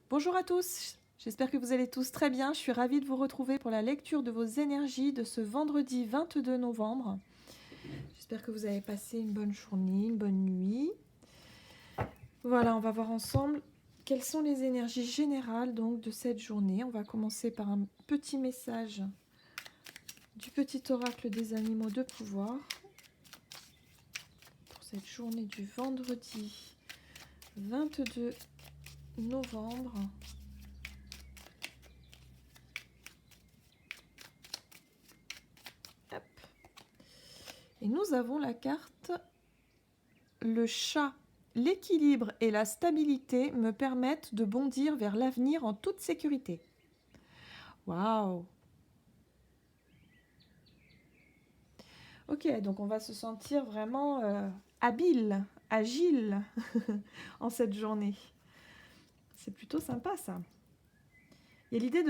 Bonjour à tous, j'espère que vous allez tous très bien. Je suis ravie de vous retrouver pour la lecture de vos énergies de ce vendredi 22 novembre. J'espère que vous avez passé une bonne journée, une bonne nuit. Voilà, on va voir ensemble quelles sont les énergies générales donc de cette journée. On va commencer par un petit message du petit oracle des animaux de pouvoir pour cette journée du vendredi 22 novembre. Hop. Et nous avons la carte le chat. L'équilibre et la stabilité me permettent de bondir vers l'avenir en toute sécurité. Waouh! Ok, donc on va se sentir vraiment habile, agile en cette journée. C'est plutôt sympa ça. Il y a l'idée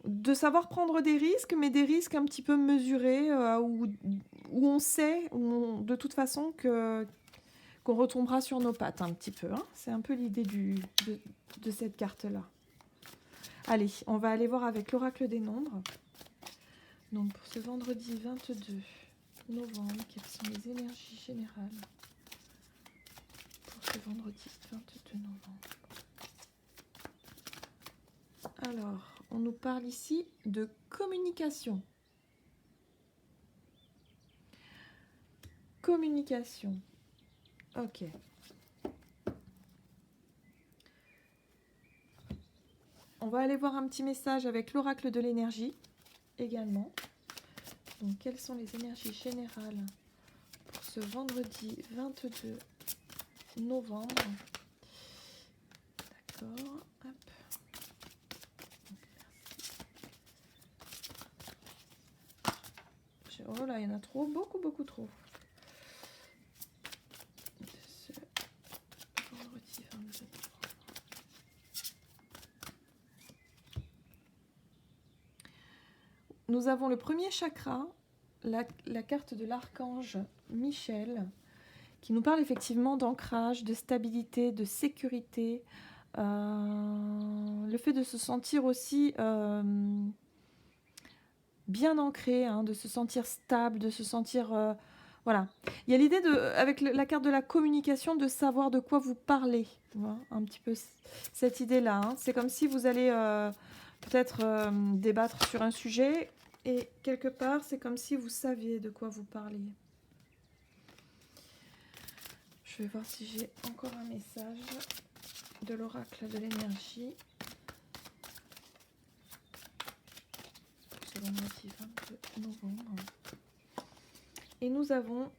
de savoir prendre des risques, mais des risques un petit peu mesurés, où on sait de toute façon qu'on retombera sur nos pattes un petit peu. Hein. C'est un peu l'idée de cette carte-là. Allez, on va aller voir avec l'oracle des nombres. Donc pour ce vendredi 22 novembre, quelles sont les énergies générales pour ce vendredi 22 novembre? Alors, on nous parle ici de communication. Communication. Ok. On va aller voir un petit message avec l'oracle de l'énergie également. Donc, quelles sont les énergies générales pour ce vendredi 22 novembre? D'accord. Hop. Oh là, il y en a trop, beaucoup trop. Ce vendredi 22 novembre. Nous avons le premier chakra, la carte de l'archange Michel, qui nous parle effectivement d'ancrage, de stabilité, de sécurité, le fait de se sentir aussi bien ancré, hein, de se sentir stable, de se sentir... voilà. Il y a l'idée, avec la carte de la communication, de savoir de quoi vous parlez. Voilà, un petit peu cette idée-là. Hein. C'est comme si vous allez peut-être débattre sur un sujet et quelque part, c'est comme si vous saviez de quoi vous parliez. Je vais voir si j'ai encore un message de l'oracle de l'énergie. C'est vendredi 22 novembre. Et nous avons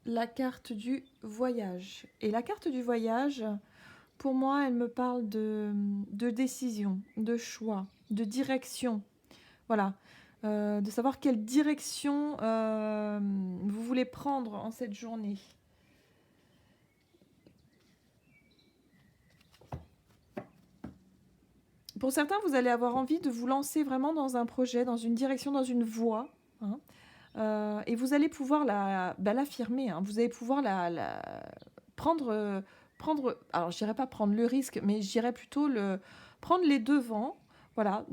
la carte du voyage. Et la carte du voyage, pour moi, elle me parle de décision, de choix, de direction. Voilà. De savoir quelle direction vous voulez prendre en cette journée. Pour certains, vous allez avoir envie de vous lancer vraiment dans un projet, dans une direction, dans une voie. Hein. Et vous allez pouvoir l'affirmer. Hein. Vous allez pouvoir prendre, alors je dirais pas prendre le risque, mais je dirais plutôt prendre les devants, voilà,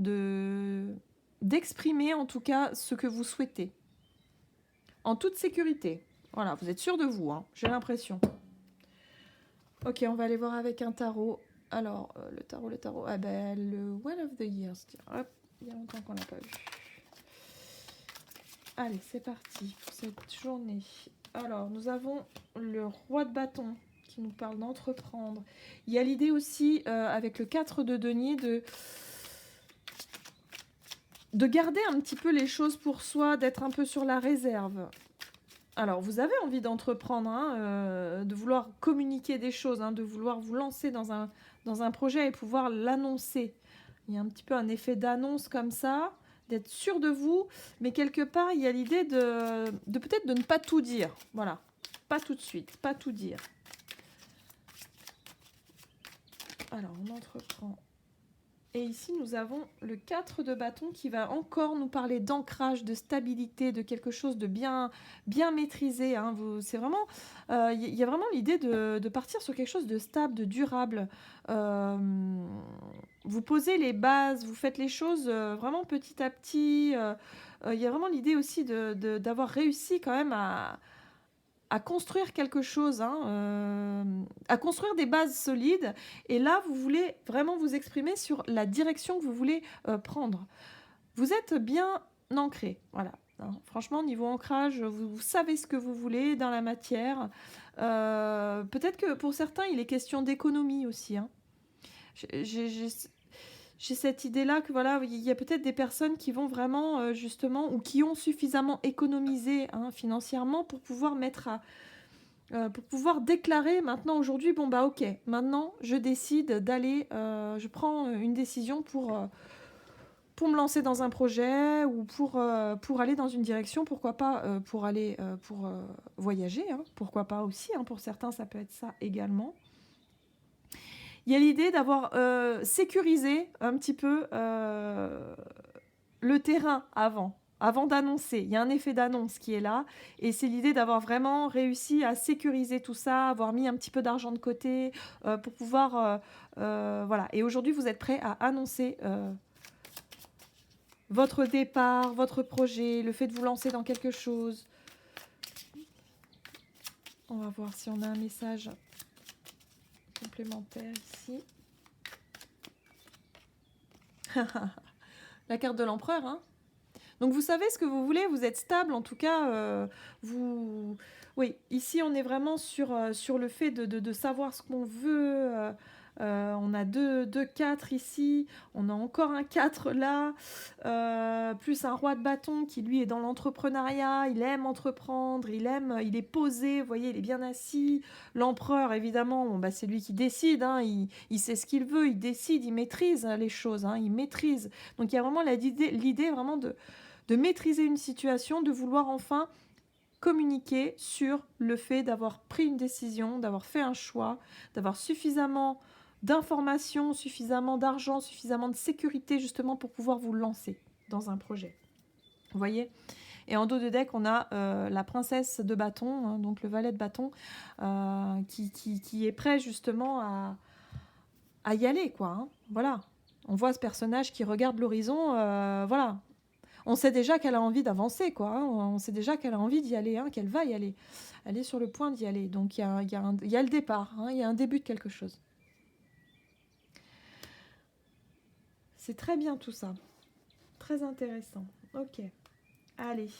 d'exprimer en tout cas ce que vous souhaitez. En toute sécurité. Voilà, vous êtes sûr de vous, hein, j'ai l'impression. Ok, on va aller voir avec un tarot. Alors, le tarot, ah ben, le One of the Years. Hop, il y a longtemps qu'on l'a pas vu. Allez, c'est parti pour cette journée. Alors, nous avons le roi de bâton qui nous parle d'entreprendre. Il y a l'idée aussi, avec le 4 de denier, de garder un petit peu les choses pour soi, d'être un peu sur la réserve. Alors, vous avez envie d'entreprendre, hein, de vouloir communiquer des choses, hein, de vouloir vous lancer dans un projet et pouvoir l'annoncer. Il y a un petit peu un effet d'annonce comme ça, d'être sûr de vous, mais quelque part, il y a l'idée de peut-être de ne pas tout dire. Voilà, pas tout de suite, pas tout dire. Alors, on entreprend Et ici, nous avons le 4 de bâton qui va encore nous parler d'ancrage, de stabilité, de quelque chose de bien, bien maîtrisé. Hein. C'est vraiment, y a vraiment l'idée de partir sur quelque chose de stable, de durable. Euh, vous posez les bases, vous faites les choses vraiment petit à petit. Y a vraiment l'idée aussi d'avoir réussi quand même à construire quelque chose, hein, à construire des bases solides. Et là, vous voulez vraiment vous exprimer sur la direction que vous voulez prendre. Vous êtes bien ancré, voilà. Hein. Franchement, niveau ancrage, vous savez ce que vous voulez dans la matière. Peut-être que pour certains, il est question d'économie aussi. Hein. J'ai cette idée-là que voilà, il y a peut-être des personnes qui vont vraiment justement ou qui ont suffisamment économisé hein, financièrement pour pouvoir pour pouvoir déclarer maintenant aujourd'hui, bon bah ok, maintenant je décide d'aller, je prends une décision pour me lancer dans un projet ou pour aller dans une direction, pourquoi pas pour aller pour voyager, hein, pourquoi pas aussi, hein, pour certains ça peut être ça également. Il y a l'idée d'avoir sécurisé un petit peu le terrain avant d'annoncer. Il y a un effet d'annonce qui est là. Et c'est l'idée d'avoir vraiment réussi à sécuriser tout ça, avoir mis un petit peu d'argent de côté pour pouvoir... voilà. Et aujourd'hui, vous êtes prêt à annoncer votre départ, votre projet, le fait de vous lancer dans quelque chose. On va voir si on a un message complémentaire ici. La carte de l'empereur, hein. Donc vous savez ce que vous voulez, vous êtes stable, en tout cas, vous... Oui, ici on est vraiment sur le fait de savoir ce qu'on veut. On a deux 4 ici, on a encore un 4 là, plus un roi de bâton qui lui est dans l'entrepreneuriat, il aime entreprendre, il est posé, vous voyez, il est bien assis. L'empereur, évidemment, bon, bah, c'est lui qui décide, hein, il sait ce qu'il veut, il décide, il maîtrise les choses, hein, il maîtrise. Donc il y a vraiment l'idée vraiment de maîtriser une situation, de vouloir enfin communiquer sur le fait d'avoir pris une décision, d'avoir fait un choix, d'avoir suffisamment d'informations, suffisamment d'argent, suffisamment de sécurité justement pour pouvoir vous lancer dans un projet. Vous voyez ? Et en dos de deck, on a la princesse de bâton, hein, donc le valet de bâton, qui est prêt justement à y aller, quoi. Hein. Voilà. On voit ce personnage qui regarde l'horizon, voilà. On sait déjà qu'elle a envie d'avancer, quoi. Hein. On sait déjà qu'elle a envie d'y aller, hein, qu'elle va y aller. Elle est sur le point d'y aller. Donc, il y a le départ, hein, il y a un début de quelque chose. C'est très bien tout ça. Très intéressant. Ok. Allez.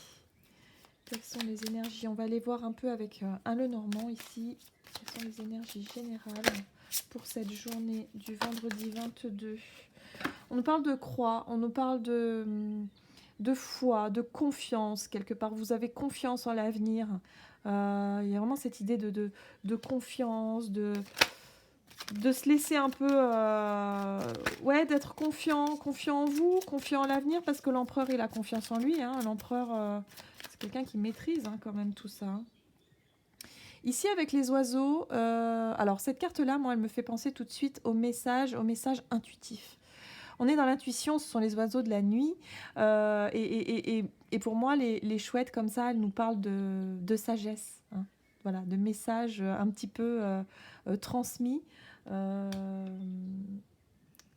Quelles sont les énergies? On va aller voir un peu avec un Lenormand ici. Quelles sont les énergies générales pour cette journée du vendredi 22? On nous parle de croix, on nous parle de foi, de confiance, quelque part. Vous avez confiance en l'avenir. Il y a vraiment cette idée de confiance, de se laisser un peu... ouais, d'être confiant en vous, confiant en l'avenir, parce que l'empereur, il a confiance en lui. Hein. L'empereur, c'est quelqu'un qui maîtrise hein, quand même tout ça. Hein. Ici, avec les oiseaux, alors cette carte-là, moi, elle me fait penser tout de suite au message intuitif. On est dans l'intuition, ce sont les oiseaux de la nuit. Et pour moi, les chouettes comme ça, elles nous parlent de sagesse. Hein. Voilà, de messages un petit peu transmis.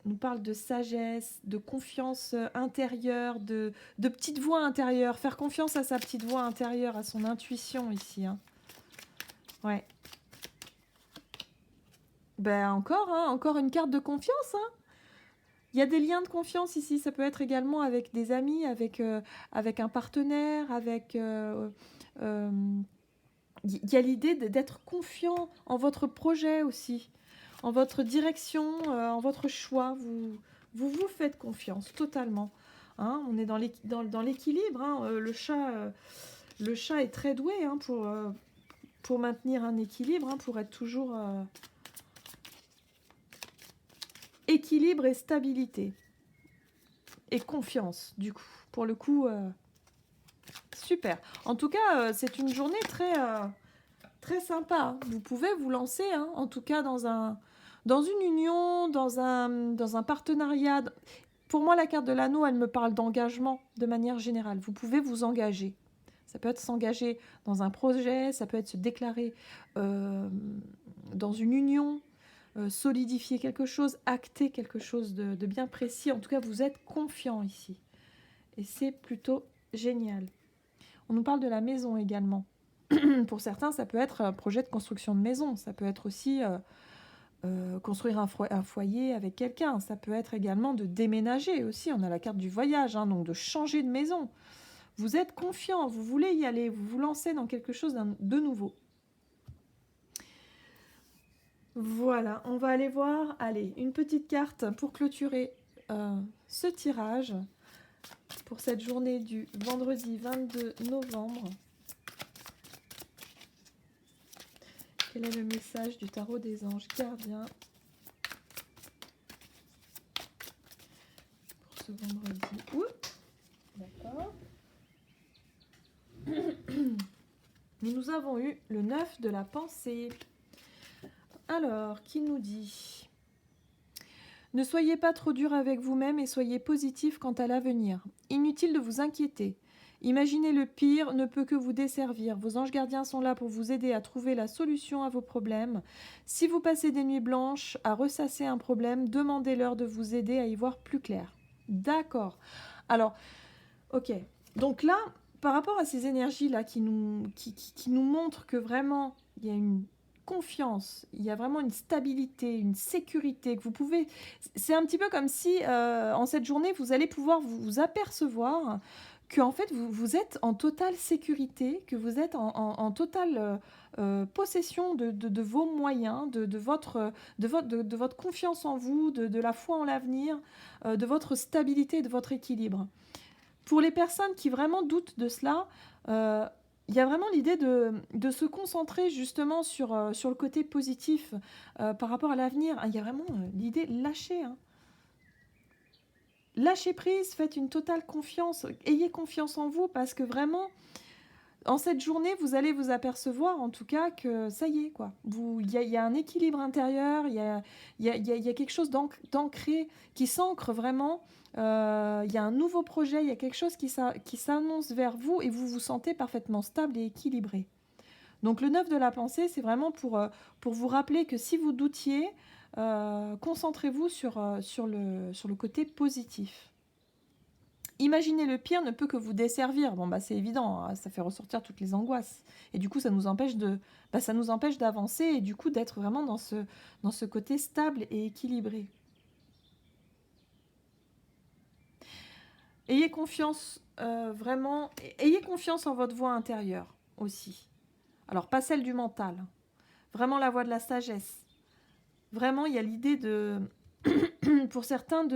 Nous parlent de sagesse, de confiance intérieure, de petite voix intérieure. Faire confiance à sa petite voix intérieure, à son intuition ici. Hein. Ouais. Ben encore une carte de confiance, hein. Il y a des liens de confiance ici, ça peut être également avec des amis, avec un partenaire, il y a l'idée d'être confiant en votre projet aussi, en votre direction, en votre choix. Vous faites confiance totalement. Hein, on est dans l'équilibre. Hein, le chat est très doué hein, pour maintenir un équilibre, hein, pour être toujours... équilibre et stabilité. Et confiance, du coup. Pour le coup, super. En tout cas, c'est une journée très sympa. Hein. Vous pouvez vous lancer, hein, en tout cas, dans dans une union, dans un partenariat. Pour moi, la carte de l'anneau, elle me parle d'engagement de manière générale. Vous pouvez vous engager. Ça peut être s'engager dans un projet, ça peut être se déclarer dans une union, solidifier quelque chose, acter quelque chose de bien précis. En tout cas, vous êtes confiant ici. Et c'est plutôt génial. On nous parle de la maison également. Pour certains, ça peut être un projet de construction de maison. Ça peut être aussi construire un foyer avec quelqu'un. Ça peut être également de déménager aussi. On a la carte du voyage, hein, donc de changer de maison. Vous êtes confiant, vous voulez y aller, vous vous lancez dans quelque chose de nouveau. Voilà, on va aller voir, allez, une petite carte pour clôturer ce tirage pour cette journée du vendredi 22 novembre. Quel est le message du tarot des anges gardiens pour ce vendredi? D'accord. Mais nous avons eu le 9 de la pensée. Alors, qui nous dit? Ne soyez pas trop dur avec vous-même et soyez positif quant à l'avenir. Inutile de vous inquiéter. Imaginez le pire ne peut que vous desservir. Vos anges gardiens sont là pour vous aider à trouver la solution à vos problèmes. Si vous passez des nuits blanches à ressasser un problème, demandez-leur de vous aider à y voir plus clair. D'accord. Alors, ok. Donc là, par rapport à ces énergies-là qui nous montrent que vraiment, il y a une confiance, il y a vraiment une stabilité, une sécurité que vous pouvez... C'est un petit peu comme si, en cette journée, vous allez pouvoir vous apercevoir que en fait, vous êtes en totale sécurité, que vous êtes en totale possession de vos moyens, de votre confiance en vous, de la foi en l'avenir, de votre stabilité, de votre équilibre. Pour les personnes qui vraiment doutent de cela, il y a vraiment l'idée de se concentrer justement sur le côté positif par rapport à l'avenir. Il y a vraiment l'idée lâcher. Lâchez prise, faites une totale confiance, ayez confiance en vous parce que vraiment, en cette journée, vous allez vous apercevoir en tout cas que ça y est, quoi. Il y a un équilibre intérieur, il y a quelque chose d'ancré, qui s'ancre vraiment. Il y a un nouveau projet, il y a quelque chose qui s'annonce vers vous et vous vous sentez parfaitement stable et équilibré. Donc le 9 de la pensée, c'est vraiment pour vous rappeler que si vous doutiez, concentrez-vous sur le côté positif. Imaginer le pire ne peut que vous desservir. Bon, bah, c'est évident, hein, ça fait ressortir toutes les angoisses. Et du coup, ça nous empêche d'avancer et du coup d'être vraiment dans ce côté stable et équilibré. Ayez confiance, vraiment, ayez confiance en votre voix intérieure aussi. Alors, pas celle du mental, vraiment la voix de la sagesse. Vraiment, il y a l'idée de, pour certains,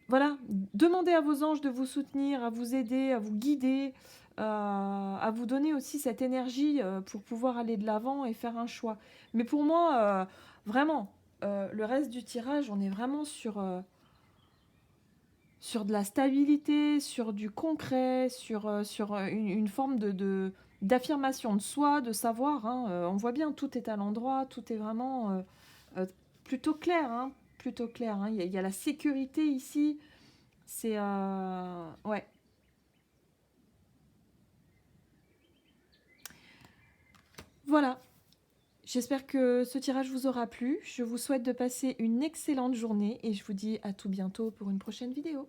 voilà, demandez à vos anges de vous soutenir, à vous aider, à vous guider, à vous donner aussi cette énergie pour pouvoir aller de l'avant et faire un choix. Mais pour moi, vraiment, le reste du tirage, on est vraiment sur de la stabilité, sur du concret, sur une forme d'affirmation de soi, de savoir. Hein, on voit bien, tout est à l'endroit, tout est vraiment plutôt clair. Hein, plutôt clair. Hein. Il y a la sécurité ici. C'est... ouais. Voilà. J'espère que ce tirage vous aura plu. Je vous souhaite de passer une excellente journée et je vous dis à tout bientôt pour une prochaine vidéo.